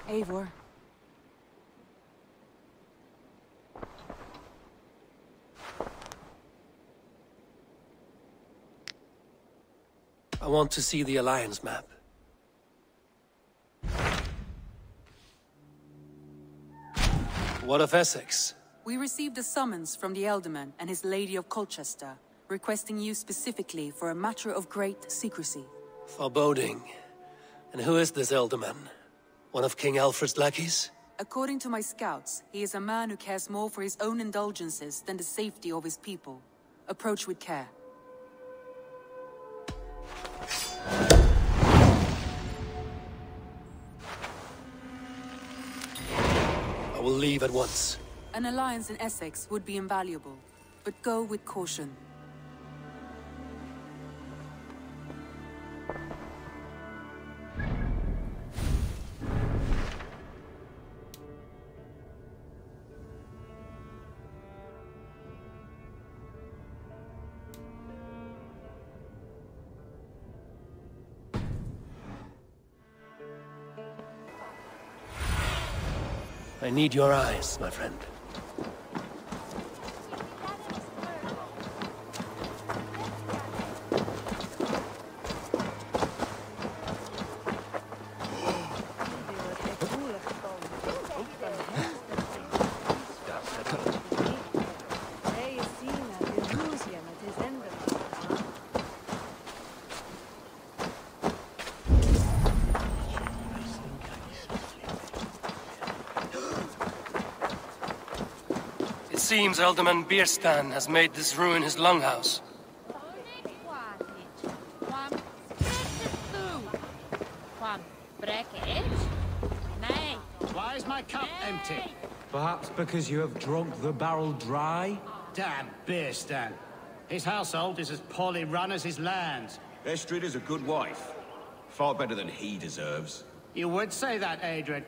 Eivor. I want to see the Alliance map. What of Essex? We received a summons from the Ealdorman and his Lady of Colchester, requesting you specifically for a matter of great secrecy. Foreboding. And who is this Ealdorman? One of King Alfred's lackeys? According to my scouts, he is a man who cares more for his own indulgences than the safety of his people. Approach with care. I will leave at once. An alliance in Essex would be invaluable, but go with caution. I need your eyes, my friend. It seems Ealdorman Bierstan has made this ruin his longhouse. Why is my cup empty? Perhaps because you have drunk the barrel dry? Damn Bierstan. His household is as poorly run as his lands. Estrid is a good wife. Far better than he deserves. You would say that, Adrian.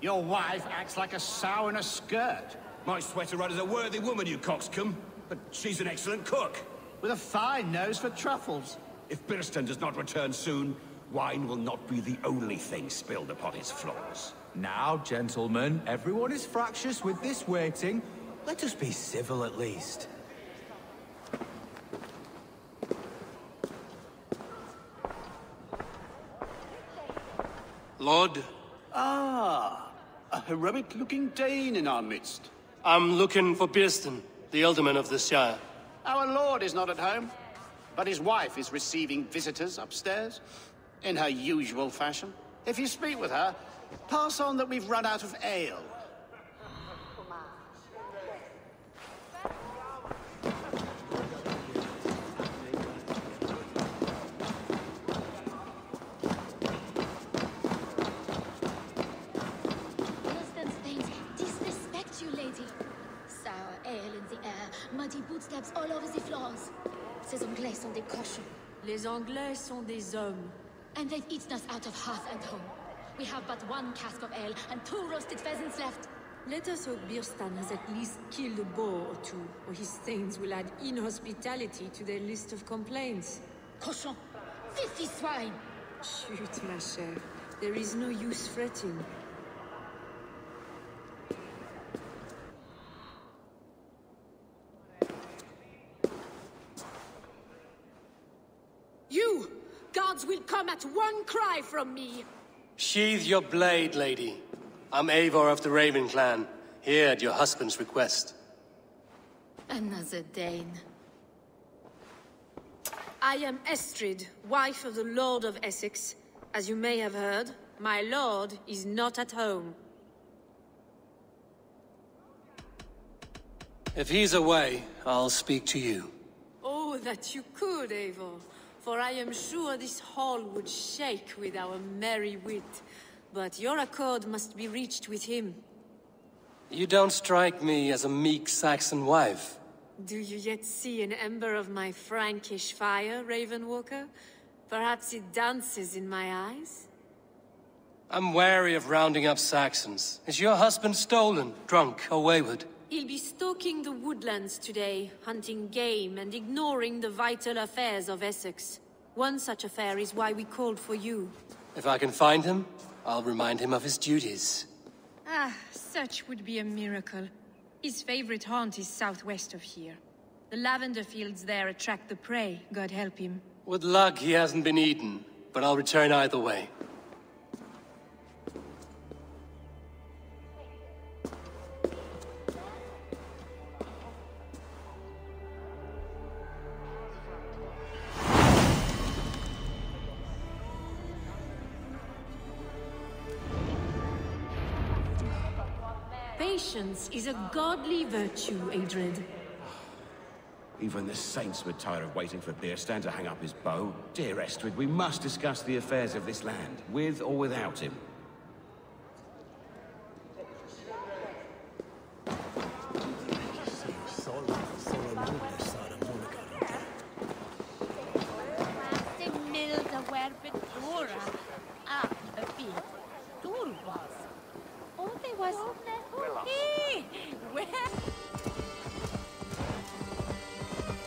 Your wife acts like a sow in a skirt. My sweater run is a worthy woman, you coxcomb. But she's an excellent cook. With a fine nose for truffles. If Bierstan does not return soon, wine will not be the only thing spilled upon his floors. Now, gentlemen, everyone is fractious with this waiting. Let us be civil at least. Lord? Ah, a heroic-looking Dane in our midst. I'm looking for Bierstan, the Ealdorman of the Shire. Our lord is not at home, but his wife is receiving visitors upstairs, in her usual fashion. If you speak with her, pass on that we've run out of ale. Muddy footsteps all over the floors. Ces Anglais sont des cochons. Les Anglais sont des hommes. And they've eaten us out of hearth and home. We have but one cask of ale and 2 roasted pheasants left. Let us hope Bierstan has at least killed a boar or 2, or his stains will add inhospitality to their list of complaints. Cochon! Filthy swine! Chut, ma chère. There is no use fretting. You! Guards will come at one cry from me! Sheathe your blade, lady. I'm Eivor of the Raven clan, here at your husband's request. Another Dane. I am Estrid, wife of the Lord of Essex. As you may have heard, my lord is not at home. If he's away, I'll speak to you. Oh, that you could, Eivor. For I am sure this hall would shake with our merry wit. But your accord must be reached with him. You don't strike me as a meek Saxon wife. Do you yet see an ember of my Frankish fire, Ravenwalker? Perhaps it dances in my eyes? I'm wary of rounding up Saxons. Is your husband stolen, drunk, or wayward? He'll be stalking the woodlands today, hunting game and ignoring the vital affairs of Essex. One such affair is why we called for you. If I can find him, I'll remind him of his duties. Ah, such would be a miracle. His favorite haunt is southwest of here. The lavender fields there attract the prey, God help him. With luck, he hasn't been eaten, but I'll return either way. Patience is a godly virtue, Adred. Even the saints would tire of waiting for Beerstan to hang up his bow. Dear Estrid, we must discuss the affairs of this land, with or without him.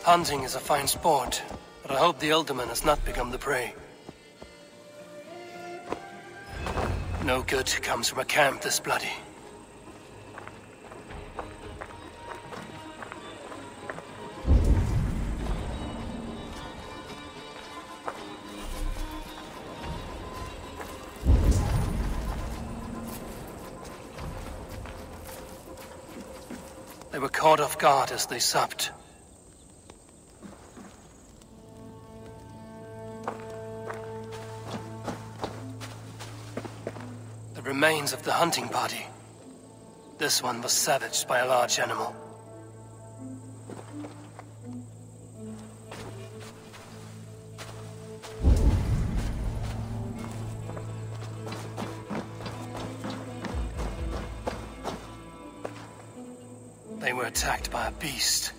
Hunting is a fine sport, but I hope the Alderman has not become the prey. No good comes from a camp this bloody. They were caught off guard as they supped. The remains of the hunting party. This one was savaged by a large animal. They were attacked by a beast.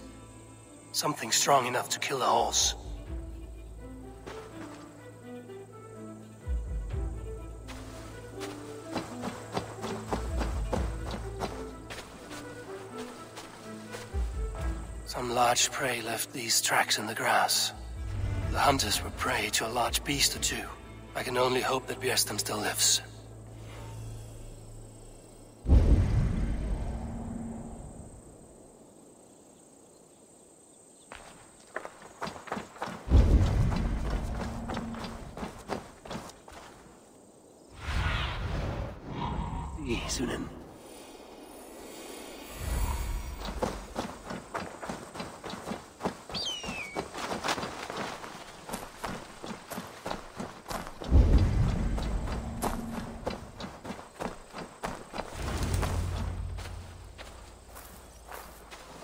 Something strong enough to kill a horse. Some large prey left these tracks in the grass. The hunters were prey to a large beast or two. I can only hope that Beerstan still lives. Sunan.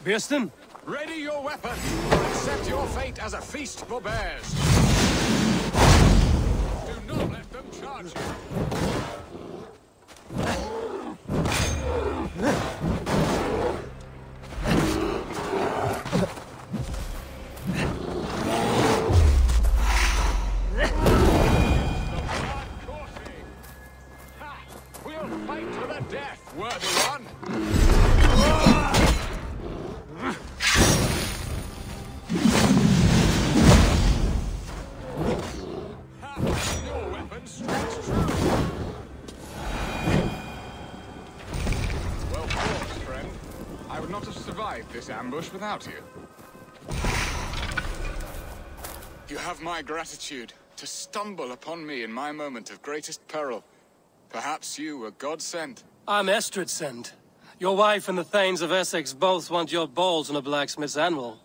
Beerstan? Ready your weapon, or accept your fate as a feast for bears. Do not let them charge you. We'll fight to the death, worthy one. Your weapon strikes true. Well fought, friend. I would not have survived this ambush without you. You have my gratitude to stumble upon me in my moment of greatest peril. Perhaps you were God sent. I'm Estrid sent. Your wife and the Thanes of Essex both want your balls on a blacksmith's anvil.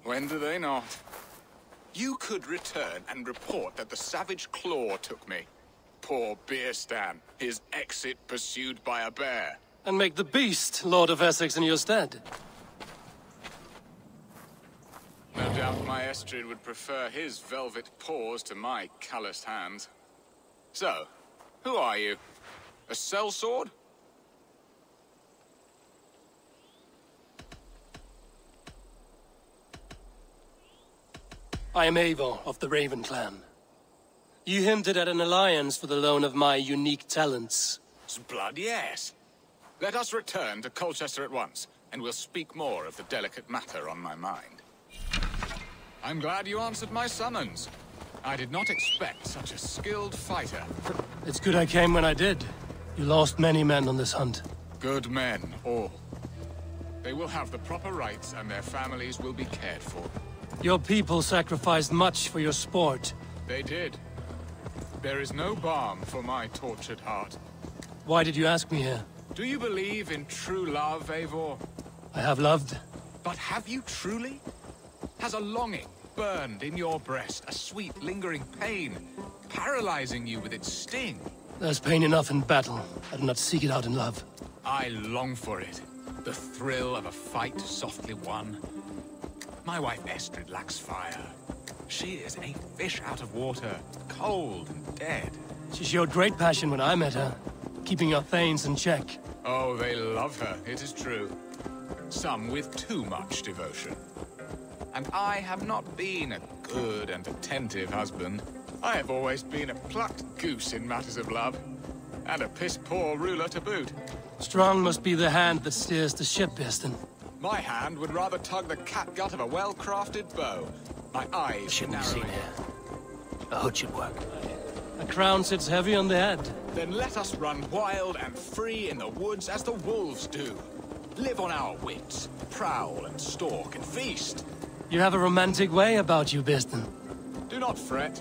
When do they not? You could return and report that the savage claw took me. Poor Beerstan, his exit pursued by a bear. And make the beast Lord of Essex in your stead. No doubt my Estrid would prefer his velvet paws to my calloused hands. So, who are you? A sellsword? I am Eivor of the Raven clan. You hinted at an alliance for the loan of my unique talents. Blood, yes. Let us return to Colchester at once, and we'll speak more of the delicate matter on my mind. I'm glad you answered my summons. I did not expect such a skilled fighter. It's good I came when I did. You lost many men on this hunt. Good men, all. They will have the proper rights and their families will be cared for. Your people sacrificed much for your sport. They did. There is no balm for my tortured heart. Why did you ask me here? Do you believe in true love, Eivor? I have loved. But have you truly? Has a longing burned in your breast, a sweet, lingering pain, paralyzing you with its sting? There's pain enough in battle. I do not seek it out in love. I long for it. The thrill of a fight softly won. My wife Estrid lacks fire. She is a fish out of water, cold and dead. She showed great passion when I met her, keeping your thanes in check. Oh, they love her, it is true. Some with too much devotion. And I have not been a good and attentive husband. I have always been a plucked goose in matters of love. And a piss-poor ruler to boot. Strong must be the hand that steers the ship, Biston. My hand would rather tug the catgut of a well-crafted bow. My eyes Shouldn't be narrowing. seen here. A hood should work. A crown sits heavy on the head. Then let us run wild and free in the woods as the wolves do. Live on our wits, prowl and stalk and feast. You have a romantic way about you, Biston. Do not fret.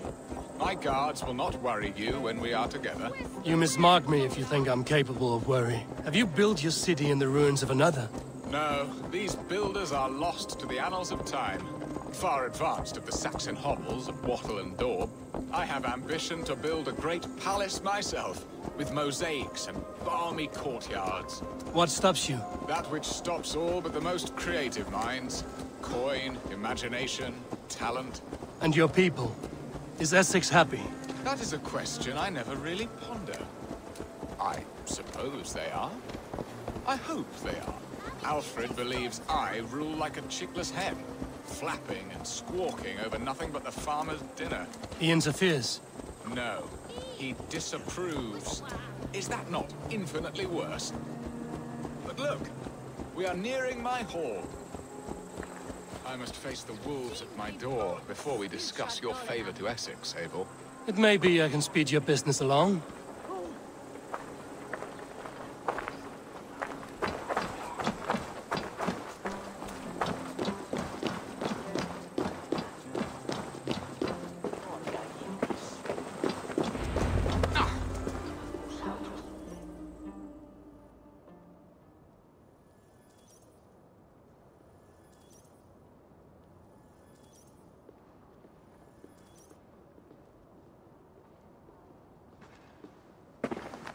My guards will not worry you when we are together. You mismark me if you think I'm capable of worry. Have you built your city in the ruins of another? No, these builders are lost to the annals of time. Far advanced of the Saxon hovels of Wattle and Daub. I have ambition to build a great palace myself, with mosaics and balmy courtyards. What stops you? That which stops all but the most creative minds. Coin, imagination, talent. And your people? Is Essex happy? That is a question I never really ponder. I suppose they are. I hope they are. Alfred believes I rule like a chickless hen, flapping and squawking over nothing but the farmer's dinner. He interferes. No, he disapproves. Is that not infinitely worse? But look, we are nearing my hall. I must face the wolves at my door before we discuss your favor to Essex, Abel. It may be I can speed your business along.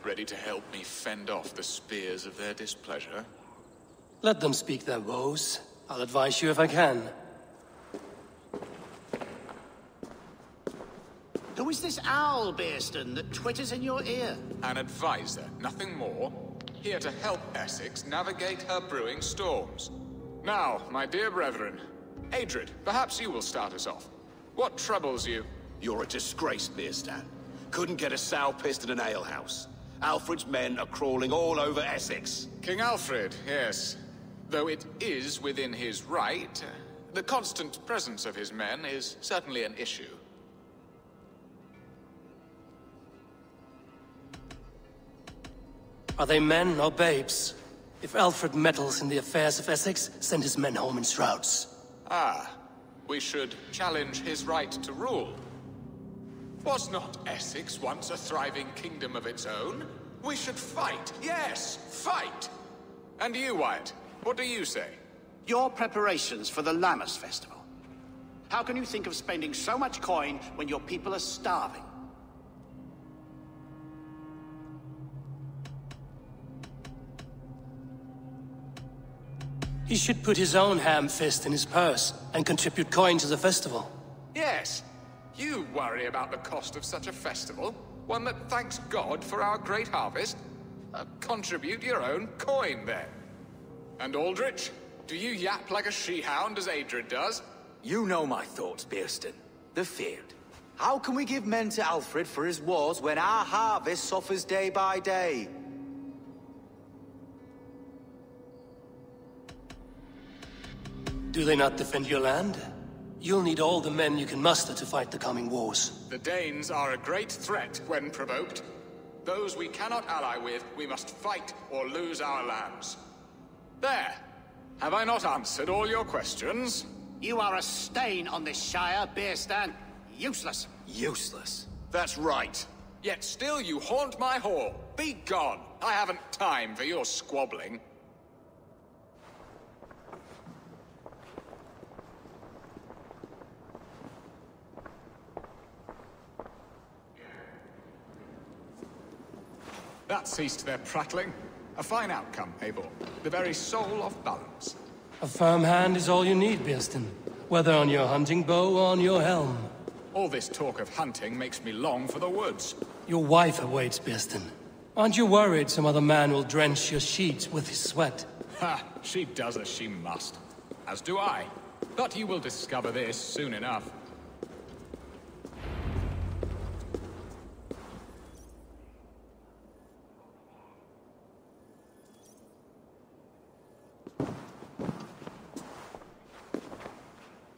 Ready to help me fend off the spears of their displeasure? Let them speak their woes. I'll advise you if I can. Who is this owl, Bearston, that twitters in your ear? An advisor, nothing more. Here to help Essex navigate her brewing storms. Now, my dear brethren, Adrid, perhaps you will start us off. What troubles you? You're a disgrace, Bearstan. Couldn't get a sow pissed in an alehouse. Alfred's men are crawling all over Essex. King Alfred, yes. Though it is within his right, the constant presence of his men is certainly an issue. Are they men or babes? If Alfred meddles in the affairs of Essex, send his men home in shrouds. Ah, we should challenge his right to rule. Was not Essex once a thriving kingdom of its own? We should fight, yes, fight! And you, Wyatt, what do you say? Your preparations for the Lammas festival. How can you think of spending so much coin when your people are starving? He should put his own ham fist in his purse and contribute coin to the festival. Yes, you worry about the cost of such a festival, one that thanks God for our great harvest. Contribute your own coin, then. And Aldrich, do you yap like a she-hound as Adrid does? You know my thoughts, Bearston. The field. How can we give men to Alfred for his wars when our harvest suffers day by day? Do they not defend your land? You'll need all the men you can muster to fight the coming wars. The Danes are a great threat when provoked. Those we cannot ally with, we must fight or lose our lands. There! Have I not answered all your questions? You are a stain on this Shire, Beerstan. Useless. Useless? That's right. Yet still you haunt my hall. Be gone! I haven't time for your squabbling. That ceased their prattling. A fine outcome, Eivor. The very soul of balance. A firm hand is all you need, Beerstan. Whether on your hunting bow or on your helm. All this talk of hunting makes me long for the woods. Your wife awaits, Beerstan. Aren't you worried some other man will drench your sheets with his sweat? Ha! She does as she must. As do I. But you will discover this soon enough.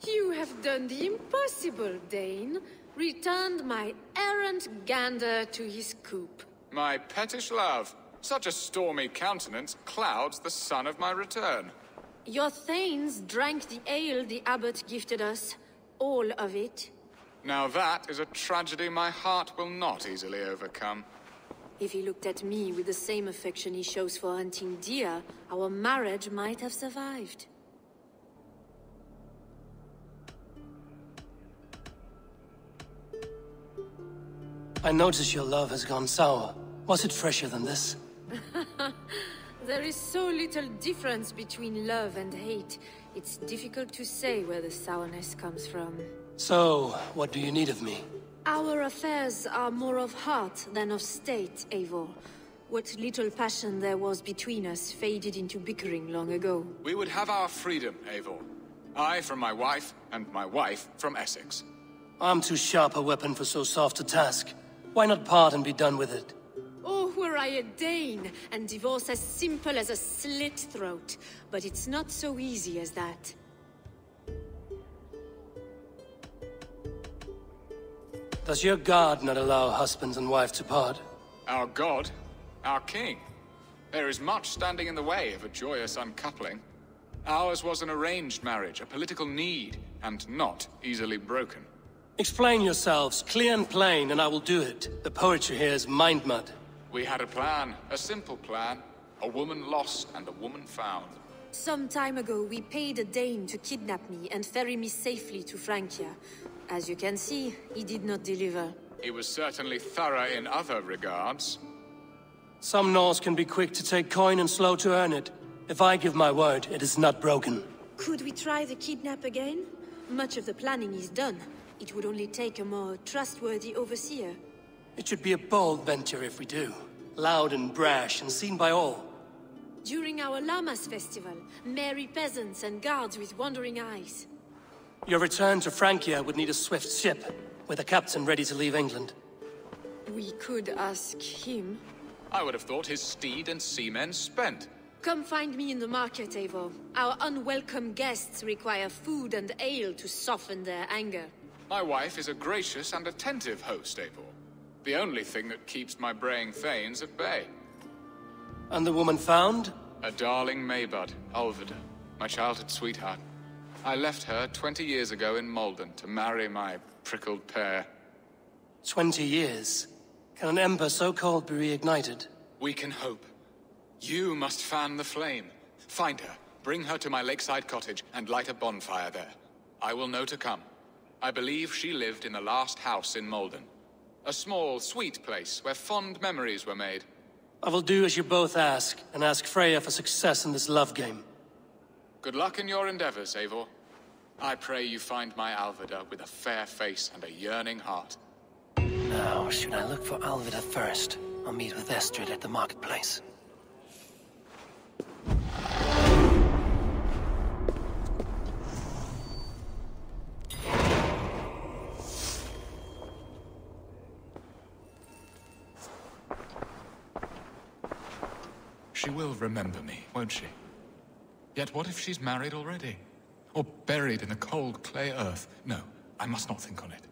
You have done the impossible, Dane. Returned my errant gander to his coop. My pettish love. Such a stormy countenance clouds the sun of my return. Your thanes drank the ale the abbot gifted us. All of it. Now that is a tragedy my heart will not easily overcome. If he looked at me with the same affection he shows for hunting deer, our marriage might have survived. I notice your love has gone sour. Was it fresher than this? There is so little difference between love and hate. It's difficult to say where the sourness comes from. So, what do you need of me? Our affairs are more of heart than of state, Eivor. What little passion there was between us faded into bickering long ago. We would have our freedom, Eivor. I from my wife, and my wife from Essex. I'm too sharp a weapon for so soft a task. Why not part and be done with it? Oh, were I a Dane, and divorce as simple as a slit throat. But it's not so easy as that. Does your god not allow husbands and wife to part? Our god? Our king? There is much standing in the way of a joyous uncoupling. Ours was an arranged marriage, a political need, and not easily broken. Explain yourselves, clear and plain, and I will do it. The poetry here is mind mud. We had a plan, a simple plan. A woman lost and a woman found. Some time ago, we paid a Dane to kidnap me and ferry me safely to Francia. As you can see, he did not deliver. He was certainly thorough in other regards. Some Norse can be quick to take coin and slow to earn it. If I give my word, it is not broken. Could we try the kidnap again? Much of the planning is done. It would only take a more trustworthy overseer. It should be a bold venture if we do. Loud and brash and seen by all. During our Llamas festival, merry peasants and guards with wandering eyes. Your return to Francia would need a swift ship, with a captain ready to leave England. We could ask him. I would have thought his steed and seamen spent. Come find me in the market, Eivor. Our unwelcome guests require food and ale to soften their anger. My wife is a gracious and attentive host, Eivor. The only thing that keeps my braying thanes at bay. And the woman found? A darling Maybud, Alvida, my childhood sweetheart. I left her 20 years ago in Malden to marry my prickled pear. 20 years? Can an ember so cold be reignited? We can hope. You must fan the flame. Find her, bring her to my lakeside cottage, and light a bonfire there. I will know to come. I believe she lived in the last house in Malden. A small, sweet place where fond memories were made. I will do as you both ask, and ask Freya for success in this love game. Good luck in your endeavors, Eivor. I pray you find my Alvida with a fair face and a yearning heart. Now, should I look for Alvida first, or meet with Estrid at the marketplace? She will remember me, won't she? Yet what if she's married already? Or buried in the cold clay earth. No, I must not think on it.